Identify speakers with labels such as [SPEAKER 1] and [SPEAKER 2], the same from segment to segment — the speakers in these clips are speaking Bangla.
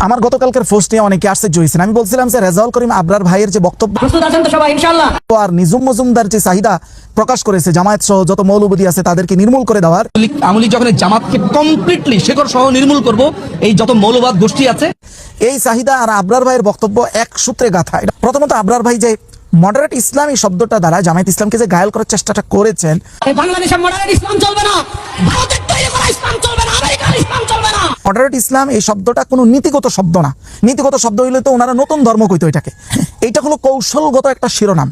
[SPEAKER 1] আমার গতকালকের পোস্ট নিয়ে অনেকে আশ্চর্য হয়েছেন। আমি বলছিলাম যে রেজাউল করিম আবরার ভাইয়ের যে বক্তব্য আর নিজুম মজুমদার যে চাহিদা প্রকাশ করেছে জামায়াত সহ যত মৌলবাদী আছে তাদেরকে নির্মূল করে দেওয়ার,
[SPEAKER 2] আমলি যখন জামাতকে কমপ্লিটলি শেকড় সহ নির্মূল করব, এই যত মৌলবাদ গোষ্ঠী আছে, এই
[SPEAKER 1] চাহিদা আর আবরার ভাইয়ের বক্তব্য এক সূত্রে গাঁথা। প্রথমত আবরার ভাই যে মডারেট ইসলাম এই শব্দটা দ্বারা জামায়াত ইসলামকে যে ঘায়াল করার চেষ্টাটা করেছেন,
[SPEAKER 3] বাংলাদেশে মডারেট ইসলাম চলবে না, ভারতের তৈরি করা ইসলাম চলবে না, আমেরিকার ইসলাম চলবে না।
[SPEAKER 1] মডারেট ইসলাম এই শব্দটা কোনো নীতিগত শব্দ না। নীতিগত শব্দ হইলে তো ওনারা নতুন ধর্ম কইতো এটাকে। এইটা হলো কৌশলগত একটা শিরোনাম,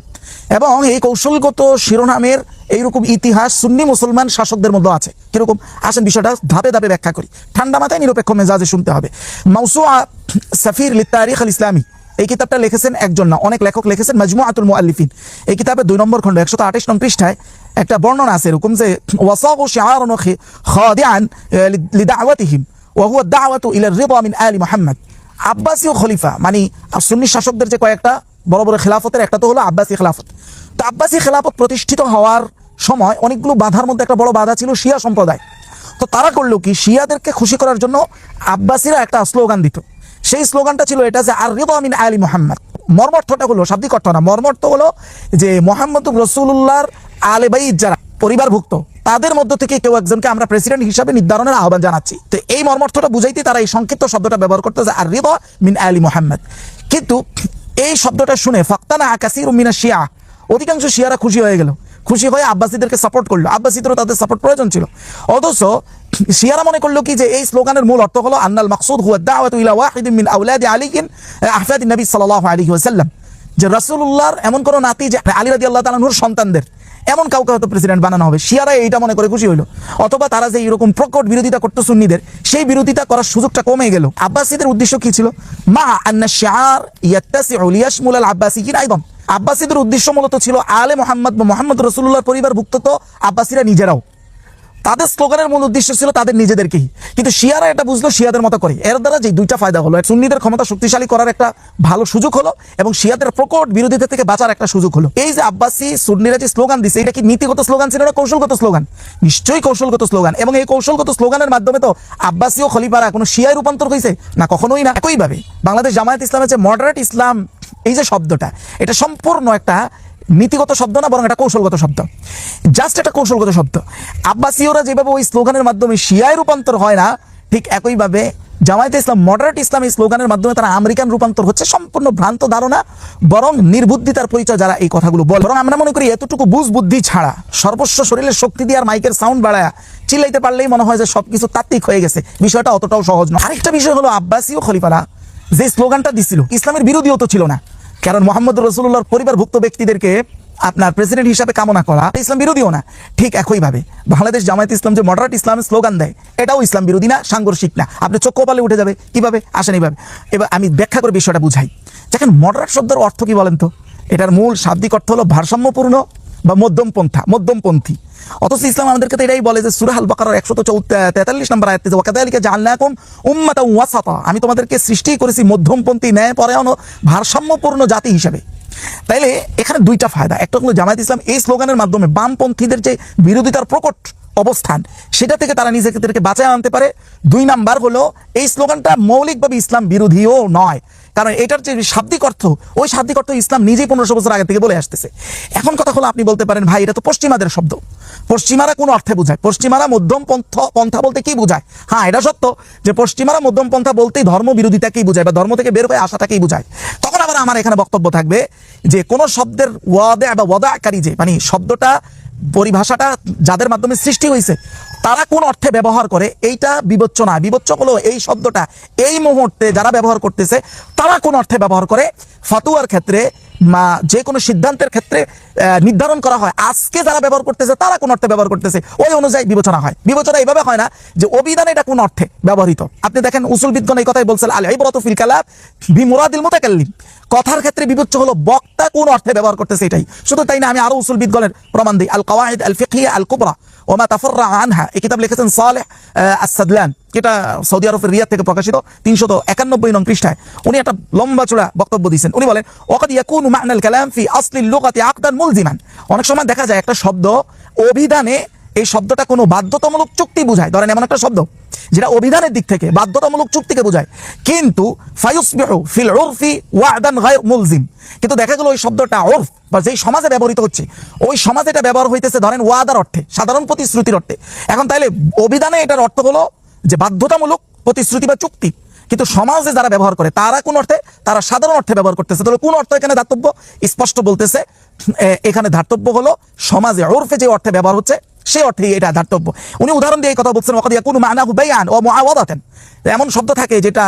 [SPEAKER 1] এবং এই কৌশলগত শিরোনামের এইরকম ইতিহাস সুন্নি মুসলমান শাসকদের মধ্যে আছে। কিরকম আসেন বিষয়টা ধাপে ধাপে ব্যাখ্যা করি, ঠান্ডা মাথায় নিরপেক্ষ মেজাজে শুনতে হবে। মাউসুআ সাফির লিতারিখ আল ইসলামী এই কিতাবটা লিখেছেন একজন না, অনেক লেখক লিখেছেন। মাজমুআতুল মুআল্লিফিন এই কিতাবের 2 নম্বর খণ্ড 128 নং পৃষ্ঠায় একটা বর্ণনা আছে এরকম যে ওয়াসাগু শিআরান খাদিআন লিদাওয়াতিহিম ওয়া হুয়া দাওয়াতু ইলা রিদা মিন আলি মুহাম্মদ। আব্বাসীয় খলিফা মানে সুন্নি শাসকদের যে কয়েকটা বড় বড় খেলাফতের একটা তো হলো আব্বাসী খেলাফত। তো আব্বাসী খেলাফত প্রতিষ্ঠিত হওয়ার সময় অনেকগুলো বাধার মধ্যে একটা বড় বাধা ছিল শিয়া সম্প্রদায়। তো তারা করলো কি, শিয়াদেরকে খুশি করার জন্য আব্বাসীরা একটা স্লোগান দিত। সেই স্লোগানটা ছিল এটা যে আর রিদা মিন আলি মুহাম্মদ। মর্মার্থটা হলো, শাব্দিক অর্থ না, মর্মার্থ হলো যে মুহাম্মদুর রাসূলুল্লাহর আলে বাইত যারা পরিবারভুক্ত তাদের মধ্য থেকে কেউ একজনকে আমরা প্রেসিডেন্ট হিসাবে নির্ধারণের আহ্বান জানাচ্ছি। তো এই মর্মার্থটা বুঝাইতে তারা এই সংক্ষিপ্ত শব্দটা ব্যবহার করতে যে আর রিদা মিন আলি মুহাম্মদ। কিন্তু এই শব্দটা শুনে ফাক্তানা কাসীরুম মিনাশ শিয়া, অধিকাংশ শিয়ারা খুশি হয়ে গেল, খুশি হয়ে আব্বাসীদেরকে সাপোর্ট করলো। আব্বাসীদেরও তাদের সাপোর্ট প্রয়োজন ছিল। অথচ শিয়ারা মনে করলো কি যে এই স্লোগানের মূল অর্থ হলো আন্নাল মাকসুদ হুয়া দাওয়াতু ইলা ওয়াহিদিন মিন আওলাদি আলিকিন আহফাদিন নবী সাল্লাল্লাহু আলাইহি ওয়াসাল্লাম, যে রাসূলুল্লাহর এমন কোন নাতি যে আলী রাদিয়াল্লাহু তাআলা নূর সন্তানদের এমন কাউকে হয়তো প্রেসিডেন্ট বানানো হবে। শিয়ারা এইটা মনে করে খুশি হইলো। অথবা তারা যে এরকম প্রকট বিরোধিতা করতো সুন্নিদের, সেই বিরোধিতা করার সুযোগটা কমে গেল। আব্বাসীদের উদ্দেশ্য কি ছিল? মা আন্না শিআর ইয়াত্তাসিউ লিয়াশমুল আল আব্বাসিয়িন আইদান। আব্বাসীদের উদ্দেশ্য মূলত ছিল আলে মুহাম্মদ বা মুহাম্মদ রাসূলুল্লাহর পরিবারভুক্ত তো আব্বাসীরা নিজেরাও। তাদের স্লোগানের মূল উদ্দেশ্য ছিল তাদের নিজেদেরকেই। কিন্তু শিয়ারা এটা বুঝলো শিয়াদের মতো করে। এর দ্বারা যে দুইটা ফায়দা হলো, সুন্নিদের ক্ষমতা শক্তিশালী করার একটা ভালো সুযোগ হলো, এবং শিয়াদের প্রকট বিরোধিতা থেকে বাঁচার একটা সুযোগ হলো। এই যে আব্বাসী সুন্নিরা যে স্লোগান দিছে, এটা কি নীতিগত স্লোগান ছিল না কৌশলগত স্লোগান? নিশ্চয়ই কৌশলগত স্লোগান। এবং এই কৌশলগত স্লোগানের মাধ্যমে তো আব্বাসী ও খলিফারা কোনো শিয়ায় রূপান্তর হয়েছে না, কখনোই না। একইভাবে বাংলাদেশ জামায়াত ইসলামের যে মডারেট ইসলাম এই যে শব্দটা, এটা সম্পূর্ণ একটা নীতিগত শব্দ না, বরং এটা কৌশলগত শব্দ, জাস্ট একটা কৌশলগত শব্দ। আব্বাসীয়রা যেভাবে ওই স্লোগানের মাধ্যমে শিয়ায় রূপান্তর হয় না, ঠিক একইভাবে জামায়াতে ইসলাম মডারেট ইসলাম এই স্লোগানের মাধ্যমে তারা আমেরিকান রূপান্তর হচ্ছে। সম্পূর্ণ ভ্রান্ত ধারণা, বরং নির্বুদ্ধিতার পরিচয় যারা এই কথাগুলো বলে। বরং আমরা মনে করি এতটুকু বুঝ বুদ্ধি ছাড়া সর্বস্ব শরীরের শক্তি দিয়ে আর মাইকের সাউন্ড বাড়ায়া চিল্লাইতে পারলেই মনে হয় যে সবকিছু তাত্ত্বিক হয়ে গেছে। বিষয়টা অতটাও সহজ নয়। আরেকটা বিষয় হলো, আব্বাসী ও খলিফারা যে স্লোগানটা দিছিল ইসলামের বিরোধীও তো ছিল না, কারণ মুহাম্মদ রাসূলুল্লাহর পরিবারভুক্ত ব্যক্তিদেরকে আপনার প্রেসিডেন্ট হিসাবে কামনা করা ইসলাম বিরোধীও না। ঠিক একইভাবে বাংলাদেশ জামায়াত ইসলাম যে মডারেট ইসলামের স্লোগান দেয়, এটাও ইসলাম বিরোধী না, সাংঘর্ষিক না। আপনি চোখ কপালে উঠে যাবে কিভাবে? আসেন এইভাবে। এবার আমি ব্যাখ্যা করে বিষয়টা বুঝাই। দেখেন মডারেট শব্দের অর্থ কি বলেন তো? এটার মূল শাব্দিক অর্থ হলো ভারসাম্যপূর্ণ বা মধ্যমপন্থা, মধ্যমপন্থী। অথচ ইসলাম আমাদেরকে তো এটাই বলে যে সূরা আল বাকারার 143 নম্বর আয়াতে যে ওয়াকাযালিকা জাআলনাকুম উম্মাতান ওয়াসাতা, আমি তোমাদেরকে সৃষ্টি করেছি মধ্যমপন্থী, ন্যায়পরায়ণ ও ভারসাম্যপূর্ণ জাতি হিসেবে। তাইলে এখানে দুইটা ফায়দা। একটা হলো জামায়াত ইসলাম এই স্লোগানের মাধ্যমে বামপন্থীদের যে বিরোধিতার প্রকট অবস্থান, সেটা থেকে তারা নিজেদেরকে বাঁচায় আনতে পারে। 2 নাম্বার হলো এই স্লোগানটা মৌলিকভাবে ইসলাম বিরোধীও নয়, কারণ এটার যে শাব্দিক অর্থ, ওই শাব্দিক অর্থ ইসলাম নিজেই 1500 বছর আগে থেকে বলে আসতেছে। এখন কথা হলো, আপনি বলতে পারেন ভাই এটা তো পশ্চিমাদের শব্দ, পশ্চিমারা কোন অর্থে বোঝায়? পশ্চিমারা মধ্যম পন্থা বলতে কি বোঝায়? হ্যাঁ, এটা সত্য যে পশ্চিমারা মধ্যম পন্থা বলতেই ধর্ম বিরোধিতাকেই বোঝায় বা ধর্ম থেকে বের হয়ে আসাটাকেই বোঝায়। তখন আবার আমার এখানে বক্তব্য থাকবে যে কোন শব্দের ওয়াদা বা ওয়াদাকারী, যে মানে শব্দটা পরিভাষাটা যাদের মাধ্যমে সৃষ্টি হয়েছে তারা কোন অর্থে ব্যবহার করে, এইটা বিবেচ্য না। বিবেচ্য হলো এই শব্দটা এই মুহূর্তে যারা ব্যবহার করতেছে তারা কোন অর্থে ব্যবহার করে। ফাতুয়ার ক্ষেত্রে বা যে কোনো সিদ্ধান্তের ক্ষেত্রে নির্ধারণ করা হয় আজকে যারা ব্যবহার করতেছে তারা কোন অর্থে ব্যবহার করতেছে, ওই অনুযায়ী বিবেচনা হয়। বিবেচনা এইভাবে হয় না যে অভিধানে এটা কোন অর্থে ব্যবহৃত। আপনি দেখেন উসুলবিদগণ এই কথাই বলছেন, আল ইবরাতু ফিল কালাম বিমুরাদিল মুতাকাল্লিম। কথার ক্ষেত্রে বিবেচ্য হলো বক্তা কোন অর্থে ব্যবহার করতেছে এটাই। শুধু তাই না, আমি আরো উসুলবিদগণের প্রমাণ দিই। আল কাওয়াইদ আল ফিকহিয়া আল কুবরা ওয়া মা তাফাররা আনহা, এই কিতাব লিখেছেন সালেহ আস-সাদলান, যেটা সৌদি আরবের রিয়াদ থেকে প্রকাশিত, 391 নং পৃষ্ঠায় উনি একটা লম্বা চূড়া বক্তব্য দিয়েছেন। উনি বলেন ওয়াকাদ ইয়াকুনু মা'নাল কালাম ফি আসলিল লুগাতি আকদান মুলজিমান। অনেক সময় দেখা যায় একটা শব্দ অভিধানে এই শব্দটা কোনো বাধ্যতামূলক চুক্তি বোঝায়। ধরেন এমন একটা শব্দ যেটা অভিধানের দিক থেকে বাধ্যতামূলক চুক্তিকে বোঝায়, কিন্তু ফায়ুসবিহু ফিল উরফি ওয়াদান গায়র মুলজিম, কিন্তু দেখা গেল ওই শব্দটা উরফ বা যেই সমাজে ব্যবহৃত হচ্ছে ওই সমাজে এটা ব্যবহার হইতেছে ধরেন ওয়াদার অর্থে, সাধারণ প্রতিশ্রুতির অর্থে। এখন তাইলে অভিধানে এটার অর্থ হলো যে বাধ্যতামূলক প্রতিশ্রুতি বা চুক্তি, কিন্তু সমাজে যারা ব্যবহার করে তারা কোন অর্থে, তারা সাধারণ অর্থে ব্যবহার করতেছে। তাহলে কোন অর্থ এখানে ধাতব্য? স্পষ্ট বলতেছে এখানে ধাতব্য হলো সমাজে উরফে যে অর্থে ব্যবহার হচ্ছে সেই অর্থে এটা ধাতব্য। উনি উদাহরণ দিয়ে এই কথা বলছেন, ওয়াকাদ ইয়াকুনু মা'নাহু বাইআন ওয়া মুআওয়াদাতান, এমন শব্দ থাকে যেটা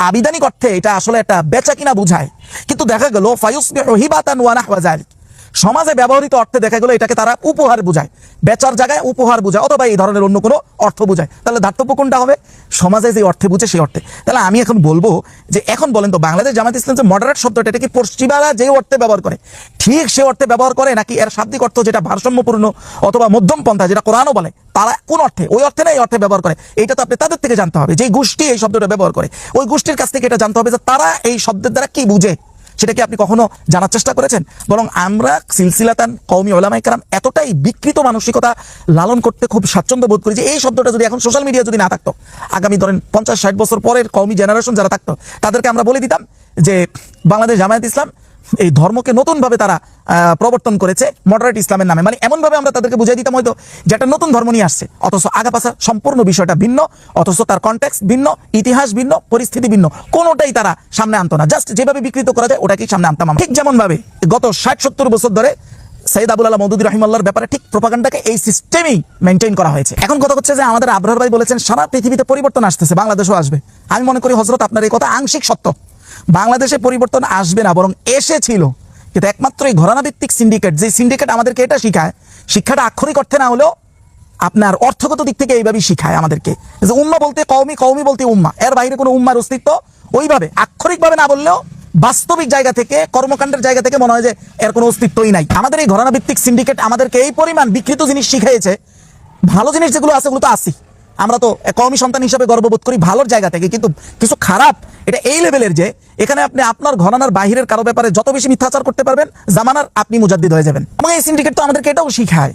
[SPEAKER 1] আবিধানিক অর্থে এটা আসলে একটা বেচা কিনা বোঝায়, কিন্তু দেখা গেল ফায়ুসবিহু হিবাতান ওয়া নাহওয়া যালিক, সমাজে ব্যবহৃত অর্থে দেখা গেল এটাকে তারা উপহার বোঝায়, বেচার জায়গায় উপহার বোঝায় অথবা এই ধরনের অন্য কোনো অর্থ বোঝায়। তাহলে ধাতব্য কোনটা হবে? সমাজে যে অর্থে বুঝে সেই অর্থে। তাহলে আমি এখন বলবো যে এখন বলেন তো বাংলাদেশ জামাত ইসলাম যে মডারেট শব্দটা এটা কি পশ্চিমারা যে অর্থে ব্যবহার করে ঠিক সে অর্থে ব্যবহার করে, নাকি এর শাব্দিক অর্থ যেটা ভারসাম্যপূর্ণ অথবা মধ্যম পন্থা যেটা কোরআনও বলে তারা কোন অর্থে, ওই অর্থে না এই অর্থে ব্যবহার করে? এটা তো আপনি তাদের থেকে জানতে হবে, যে গোষ্ঠী এই শব্দটা ব্যবহার করে ওই গোষ্ঠীর কাছ থেকে এটা জানতে হবে যে তারা এই শব্দের দ্বারা কি বুঝে। সেটা কি আপনি কখনো জানার চেষ্টা করেছেন? বরং আমরা সিলসিলাতান কওমি উলামায়ে কেরাম এতটাই বিকৃত মানসিকতা লালন করতে খুব স্বাচ্ছন্দ্য বোধ করি যে এই শব্দটা যদি এখন সোশ্যাল মিডিয়া যদি না থাকতো, আগামী ধরেন 50-60 বছর পরের কওমি জেনারেশন যারা থাকতো তাদেরকে আমরা বলে দিতাম যে বাংলাদেশ জামায়াত ইসলাম এই ধর্মকে নতুনভাবে তারা প্রবর্তন করেছে মডারেট ইসলামের নামে, মানে এমনভাবে আমরা তাদেরকে বুঝাই দিতাম হয়তো যে একটা নতুন ধর্ম নিয়ে আসছে, অথচ আগাপাশা সম্পূর্ণ বিষয়টা ভিন্ন, অথচ তার কনটেক্সট ভিন্ন, ইতিহাস ভিন্ন, পরিস্থিতি ভিন্ন, কোনোটাই তারা সামনে আনতো না। জাস্ট যেভাবে বিকৃত করা যায় ওটাকেই সামনে আনতাম আমরা। ঠিক যেমন ভাবে গত 60-70 বছর ধরে সৈয়দ আবুল আলা মওদুদী রাহিমাহুল্লাহর ব্যাপারে ঠিক প্রোপাগান্ডাকে এই সিস্টেমেই মেনটেন করা হয়েছে। এখন কথা হচ্ছে যে আমাদের আবরার ভাই বলেছেন সারা পৃথিবীতে পরিবর্তন আসতেছে, বাংলাদেশও আসবে। আমি মনে করি হযরত আপনার এই কথা আংশিক সত্য, বাংলাদেশে পরিবর্তন আসবে না বরং এসেছিল, কিন্তু একমাত্র এই ঘরানা ভিত্তিক সিন্ডিকেট, যে সিন্ডিকেট আমাদেরকে এটা শিখায়, শিক্ষাটা আক্ষরিক অর্থে না হলেও আপনার অর্থগত দিক থেকে এইভাবেই শিখায় আমাদেরকে যে উম্মাহ বলতে কওমি, কওমি বলতে উম্মাহ, এর বাইরে কোনো উম্মার অস্তিত্ব ওইভাবে আক্ষরিকভাবে না বললেও বাস্তবিক জায়গা থেকে, কর্মকাণ্ডের জায়গা থেকে মনে হয় যে এর কোনো অস্তিত্বই নাই। আমাদের এই ঘরানা ভিত্তিক সিন্ডিকেট আমাদেরকে এই পরিমাণ বিকৃত জিনিস শিখিয়েছে, ভালো জিনিস যেগুলো আছে ওগুলো তো আসি, আমরা তো কওমি সন্তান হিসেবে গর্ববোধ করি ভালোর জায়গা থেকে, কিন্তু কিছু খারাপ এটা এই লেভেলের যে এখানে আপনি আপনার ঘরানার বাহিরের কারো ব্যাপারে যত বেশি মিথ্যাচার করতে পারবেন জামানার আপনি মুজাদ্দিদ হয়ে যাবেন। এবং এই সিন্ডিকেট তো আমাদেরকে এটাও শিখায়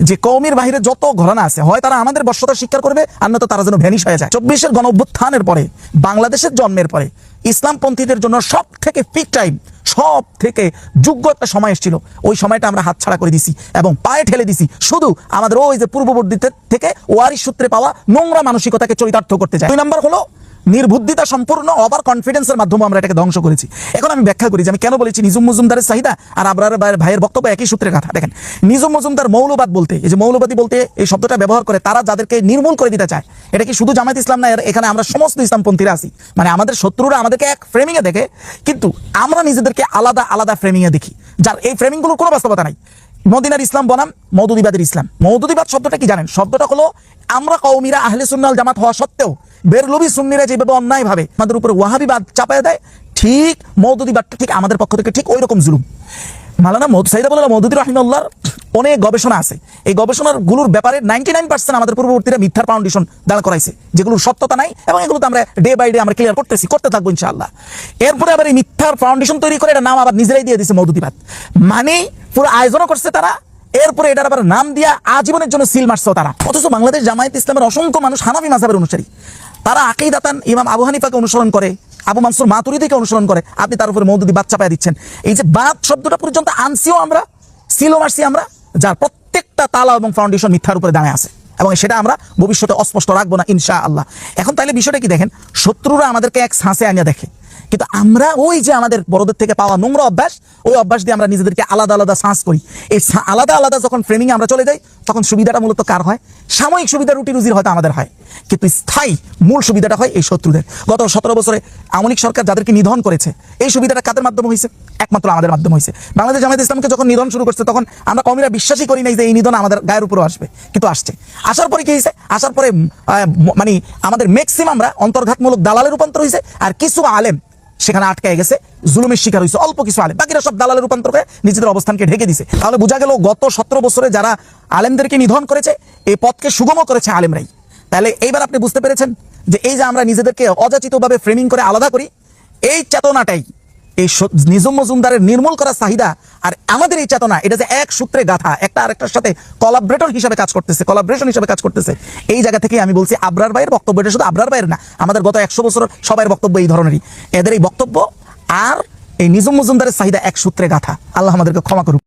[SPEAKER 1] যে কওমির বাহিরে যত ঘরানা আছে হয় তারা আমাদের বর্ষতা স্বীকার করবে, আর নয়তো তারা যেন ভ্যানিশ হয়ে যায়। 24-এর গণ অভ্যুত্থানের পরে বাংলাদেশের জন্মের পরে ইসলামপন্থীদের জন্য সব থেকে পিক টাইম, সব থেকে যোগ্য একটা সময় এসেছিল, ওই সময়টা আমরা হাতছাড়া করে দিছি এবং পায়ে ঠেলে দিছি শুধু আমাদের ওই যে পূর্ববর্তী থেকে ওয়ারিশ সূত্রে পাওয়া নোংরা মানসিকতাকে চরিতার্থ করতে যায়। 2 নম্বর হলো নির্বুদ্ধিতা সম্পূর্ণ ওভার কনফিডেন্সের মাধ্যমে আমরা এটাকে ধ্বংস করেছি। এখন আমি ব্যাখ্যা করি যে আমি কেন বলেছি নিজুম মজুমদারের চাহিদা আর আবরার ভাইয়ের বক্তব্য একই সূত্রের কথা। দেখেন, নিজুম মজুমদার মৌলবাদ বলতে, এই যে মৌলবাদী বলতে এই শব্দটা ব্যবহার করে তারা যাদেরকে নির্মূল করে দিতে চায়, এটা কি শুধু জামায়াত ইসলাম না, এখানে আমরা সমস্ত ইসলামপন্থীরা আছি। মানে আমাদের শত্রুরা আমাদেরকে এক ফ্রেমিংয়ে দেখে, কিন্তু আমরা নিজেদেরকে আলাদা আলাদা ফ্রেমিংয়ে দেখি, যার এই ফ্রেমিংগুলোর কোনো বাস্তবতা নাই। মদিনার ইসলাম বনাম মওদুদিবাদের ইসলাম। মওদুদিবাদ শব্দটা কি জানেন? শব্দটা হলো আমরা কওমিরা আহলে সুন্নাহ ওয়াল জামাত হওয়া সত্ত্বেও বেরলভী সুন্নিরা যেভাবে অন্যায়ভাবে আমাদের উপরে ওয়াহাবিবাদ চাপায় দেয়, ঠিক মওদুদিবাদটা ঠিক আমাদের পক্ষ থেকে ঠিক ওই রকম জুলুম। মাওলানা সৈয়দ আবুল আলা মওদুদী রাহিমাহুল্লাহর অনেক গবেষণা আছে, এই গবেষণাগুলোর ব্যাপারে 99% আমাদের পূর্ববর্তীরা মিথ্যার ফাউন্ডেশন দাঁড় করাইছে, যেগুলোর সত্যতা নাই, এবং এগুলো তো আমরা ডে বাই ডে আমরা ক্লিয়ার করতেছি, করতে থাকবো ইনশাআল্লাহ। এরপরে আবার এই মিথ্যার ফাউন্ডেশন তৈরি করে এটা নাম আবার নিজেরাই দিয়ে দিয়েছে মওদুদিবাদ, মানে পুরো আয়োজনও করছে তারা, এরপরে এটার আবার নাম দিয়া আজীবনের জন্য সিল মারছে তারা। অথচ বাংলাদেশ জামায়াত ইসলামের অসংখ্য মানুষ হানাফি মাযহাবের অনুসারী, তারা আকীদাতান ইমাম আবু হানিফাকে অনুসরণ করে, আবু মানসুর মাতুরিদিকে অনুসরণ করে, আপনি তার উপরে মওদুদিবাদ চাপায়া দিচ্ছেন। এই যে বাদ শব্দটা পর্যন্ত আনছিও আমরা, সিলও মারছি আমরা, যার প্রত্যেকটা তালা এবং ফাউন্ডেশন মিথ্যার উপরে দাঁড়ায় আছে, এবং সেটা আমরা ভবিষ্যতে অস্পষ্ট রাখবো না ইনশাআল্লাহ। এখন তাইলে বিষয়টা কি দেখেন, শত্রুরা আমাদেরকে এক ছাঁচে আনিয়ে দেখে, কিন্তু আমরা ওই যে আমাদের বড়দের থেকে পাওয়া নোংরা অভ্যাস, ওই অভ্যাস দিয়ে আমরা নিজেদেরকে আলাদা আলাদা সাঁস করি। এই আলাদা আলাদা যখন ফ্রেমিংয়ে আমরা চলে যাই, তখন সুবিধাটা মূলত কার হয়? সাময়িক সুবিধা, রুটি রুজির হয়তো আমাদের হয়, কিন্তু স্থায়ী মূল সুবিধাটা হয় এই শত্রুদের। গত 17 বছরে আওয়ামী লীগ সরকার যাদেরকে নিধন করেছে, এই সুবিধাটা কাদের মাধ্যমে হয়েছে? একমাত্র আমাদের মাধ্যমে হয়েছে। বাংলাদেশ জামায়াত ইসলামকে যখন নিধন শুরু করছে, তখন আমরা কওমিরা বিশ্বাসই করি নাই যে এই নিধন আমাদের গায়ের উপরও আসবে, কিন্তু আসছে। আসার পরে কি হয়েছে? আসার পরে মানে আমাদের ম্যাক্সিমামরা অন্তর্ঘাতমূলক দালালে রূপান্তর হয়েছে, আর কিছু আলেম সেখানে আটকে গেছে, জুলুমের শিকার হয়েছে অল্প কিছু আলেম, বাকিরা সব দালালের রূপান্তর করে নিজেদের অবস্থানকে ঢেকে দিছে। তাহলে বোঝা গেল গত 17 বছরে যারা আলেমদেরকে নিধন করেছে, এই পথকে সুগম করেছে আলেমরাই। তাহলে এইবার আপনি বুঝতে পেরেছেন যে এই যে আমরা নিজেদেরকে অযাচিতভাবে ফ্রেমিং করে আলাদা করি, এই চেতনাটাই এই নিজাম মজুমদারের নির্মূল করার চাহিদা আর আমাদের এই চেতনা, এটা যে এক সূত্রে গাথা, একটা আরেকটার সাথে কোলাবরেটর হিসেবে কাজ করতেছে, কোলাবরেশন হিসেবে কাজ করতেছে। এই জায়গা থেকে আমি বলছি আবরার ভাইয়ের বক্তব্য, এটা শুধু আবরার ভাইয়ের না, আমাদের গত 100 বছর সবার বক্তব্য এই ধরনেরই। এদের এই বক্তব্য আর এই নিজাম মজুমদারের চাহিদা এক সূত্রে গাথা। আল্লাহ আমাদেরকে ক্ষমা করুক।